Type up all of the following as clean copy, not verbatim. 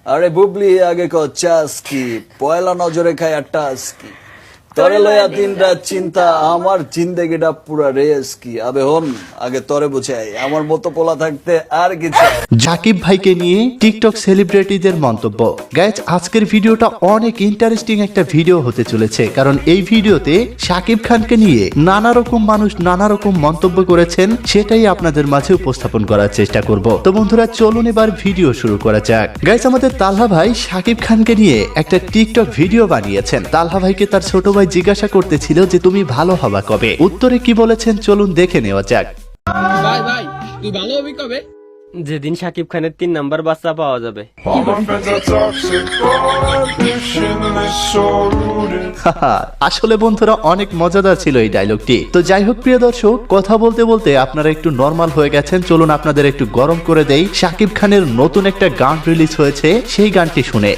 আরে বুবলি আগে ক চাস কি পয়লা নজরে খায় টাস কি তরে লয়া দিন রাত চিন্তা আমার জিন্দেগিটা পুরা রেস কি আবে হন আগে তরে বুঝাই আমার মতো পোলা থাকতে আর কিছু। শাকিব ভাইকে নিয়ে টিকটক সেলিব্রিটিদের মন্তব্য। গাইজ আজকের ভিডিওটা অনেক ইন্টারেস্টিং একটা ভিডিও হতে চলেছে, কারণ এই ভিডিওতে শাকিব খানকে নিয়ে নানা রকম মানুষ নানা রকম মন্তব্য করেছেন, সেটাই আপনাদের মাঝে উপস্থাপন করার চেষ্টা করব। তো বন্ধুরা চলুন এবার ভিডিও শুরু করা যাক। গাইজ আমাদের তালহা ভাই শাকিব খানকে নিয়ে একটা টিকটক ভিডিও বানিয়েছেন। তালহা ভাইকে তার ছোট ভাই জিজ্ঞাসা করতেছিল যে তুমি ভালো হবা কবে, উত্তরে কি বলেছেন চলুন দেখে নেওয়া যাক। ভাই ভাই তুই ভালো হবি কবে? যেদিন শাকিব খানের 3 নাম্বার বাচ্চা পাওয়া যাবে। আসলে বন্ধুরা অনেক মজাদার ছিল এই ডায়লগটি। তো যাই হোক প্রিয় দর্শক, কথা বলতে বলতে আপনারা একটু নরমাল হয়ে গেছেন, চলুন আপনাদের একটু গরম করে দেই। শাকিব খানের নতুন একটা গান রিলিজ হয়েছে, সেই গানটি শুনে।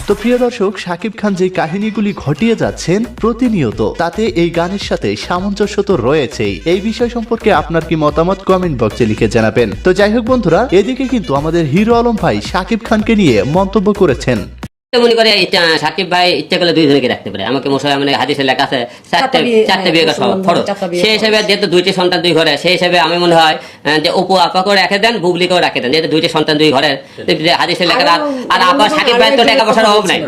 তো প্রিয় দর্শক, শাকিব খান যে কাহিনীগুলি ঘটিয়ে যাচ্ছেন প্রতিনিয়ত, তাতে এই গানের সাথে সামঞ্জস্য তো রয়েছেই। এই বিষয় সম্পর্কে আপনার কি মতামত কমেন্ট বক্সে লিখে জানাবেন। তো যাই হোক বন্ধুরা, এদিকে কিন্তু আমাদের হিরো আলম ভাই শাকিব খানকে নিয়ে মন্তব্য করেছেন। মনে করে সাকিব ভাই ইচ্ছা করলে 2 জনকে রাখতে পারে। আমাকে মশাই মানে হাদিসের লেখা আছে চারটে বিয়ে ফটো, সেই হিসাবে যেহেতু 2টি সন্তান 2 ঘরে, সেই হিসাবে আমি মনে হয় যে অপু আপাকেও রেখে দেন, বুবলিকেও রেখে দেন, যেহেতু 2টি সন্তান 2 ঘরের হাদিসের লেখা। আর আপা সাকিব ভাই তো টাকা পয়সার অভাব নাই।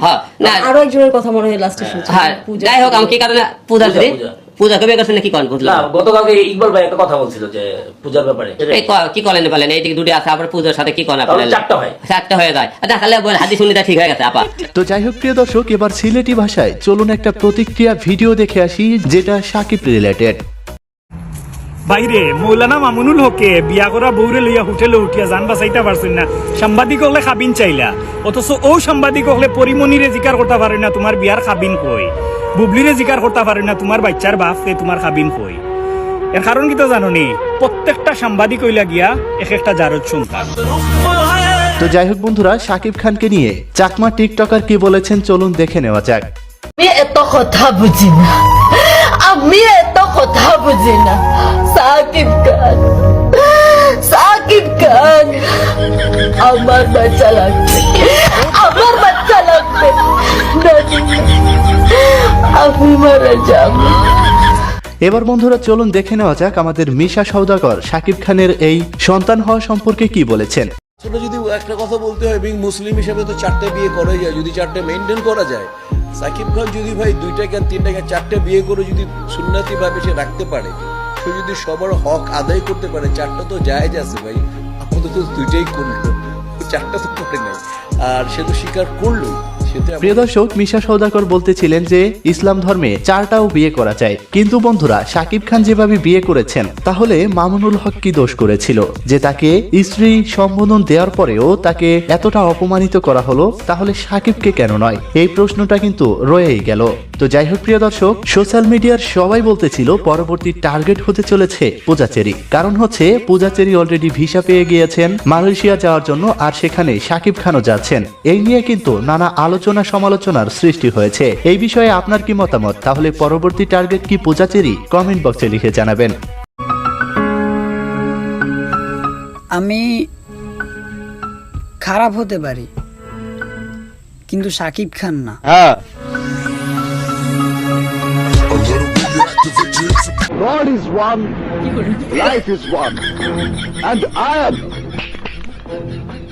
হ্যাঁ না আরো একজনের কথা মনে হয় লাস্টে শুনছি। হ্যাঁ যাই হোক, আমি কি কারণে পূজা দিই পূজা কবে করছেন কি কোন বুঝলাম না। গতকালকে ইকবাল ভাই একটা কথা বলছিল যে পূজার ব্যাপারে এই কি করেন বলেন, এইদিকে 2টি আছে, আবার পূজার সাথে কি করেন আপনারা? 4টা হয়ে যায়। আচ্ছা তাহলে বল হাদিস শুনিটা ঠিক হয়ে গেছে আপা। তো যাই হোক প্রিয় দর্শক, এবার সিলেটি ভাষায় চলুন একটা প্রতিক্রিয়া ভিডিও দেখে আসি, যেটা শাকিব রিলেটেড। বাইরে মৌলানা মামুনুল হকে বিয়া করা বউরে লইয়া হোটেলে উঠিয়া জান বাঁচাইতে পারছেন না, সাংবাদিক হলে খাবিন চাইলা, অথচ ও সাংবাদিক হলে পরিমণিরে জিকার করতে পারে না তোমার বিয়ার খাবিন কই, বুবলিরে জিকার করতে পারে না তোমার বাচ্চার বাপকে তোমার খাবিন কই। এর কারণ কি তো জানো নি, প্রত্যেকটা সাংবাদিক হইলা গিয়া এক একটা জারদ সন্তান। তো যাই হোক বন্ধুরা, শাকিব খানকে নিয়ে চাকমা টিকটকার কি বলেছেন চলুন দেখে নেওয়া যাক। আমি এত কথা বুঝি না, আমি এত কথা বুঝি না। সাকিব খান, সাকিব খান আমার বাচ্চা লাগবে, আমার বাচ্চা লাগবে, আমি মারা যাব। এবার বন্ধুরা চলুন দেখে নেওয়া যাক আমাদের মিশা সওদাগর শাকিব খানের এই সন্তান হওয়া সম্পর্কে কি বলেছেন। আসলে যদি একটা কথা বলতে হয়, বিং মুসলিম হিসেবে তো 4টে বিয়ে করা যায়, যদি 4টে মেনটেন করা যায়। সাকিব খান যদি ভাই 2টা কেন 3টা কেন 4টে বিয়ে করে যদি সুন্নতি ভাবে সে রাখতে পারে, সে যদি সবার হক আদায় করতে পারে, 4টা তো জায়েজ আছে ভাই। আপাতত 2টাই করলো, 4টা তো করে নাই, আর সে তো স্বীকার করলো। প্রিয় দর্শক, মিশা সওদাগর বলতেছিলেন যে ইসলাম ধর্মে 4টাও বিয়ে করা যায়, কিন্তু বন্ধুরা শাকিব খান যেভাবে বিয়ে করেছেন, তাহলে মামুনুল হক কি দোষ করেছিল যে তাকে স্ত্রী সম্বোধন দেওয়ার পরেও তাকে এতটা অপমানিত করা হলো? তাহলে শাকিবকে কেন নয়, এই প্রশ্নটা কিন্তু রয়েই গেল। তো যাই হোক প্রিয় দর্শক, সোশ্যাল মিডিয়ার সবাই বলতেছিল পরবর্তী টার্গেট হতে চলেছে পূজাচেরি। কারণ হচ্ছে পূজাচেরি অলরেডি ভিসা পেয়ে গিয়েছেন মালয়েশিয়া যাওয়ার জন্য, আর সেখানে শাকিব খানও যাচ্ছেন। এই নিয়ে কিন্তু নানা আলোচনা সমালোচনার সৃষ্টি হয়েছে। এই বিষয়ে আপনার কি মতামত? তাহলে পরবর্তী টার্গেট কি পূজাচেরি? কমেন্ট বক্সে লিখে জানাবেন। আমি খারাপ হতে পারি, কিন্তু শাকিব খান না। God is one, life is one, and I am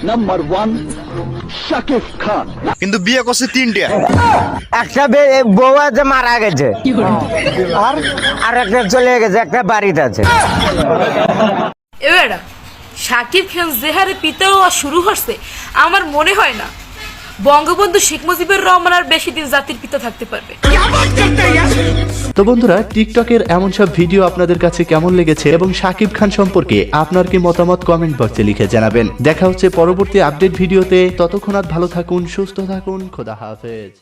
number 1, Shakib Khan. কিন্তু বিয়ে করছে 3টা, একটা বউ আছে মারা গেছে, আর একটা চলে গেছে, একটা বাড়িতে আছে। এবার শাকিব খান যে হারে পিতা হওয়া শুরু হচ্ছে, আমার মনে হয় না বঙ্গবন্ধু শেখ মুজিবুর রহমান আর বেশি দিন জাতির পিতা থাকতে পারবে। তো বন্ধুরা, টিকটকের এমন সব ভিডিও আপনাদের কাছে কেমন লেগেছে এবং শাকিব খান সম্পর্কে আপনার কি মতামত কমেন্ট বক্সে লিখে জানাবেন। দেখা হচ্ছে পরবর্তী আপডেট ভিডিওতে। ততক্ষণ ভালো থাকুন, সুস্থ থাকুন, খোদা হাফেজ।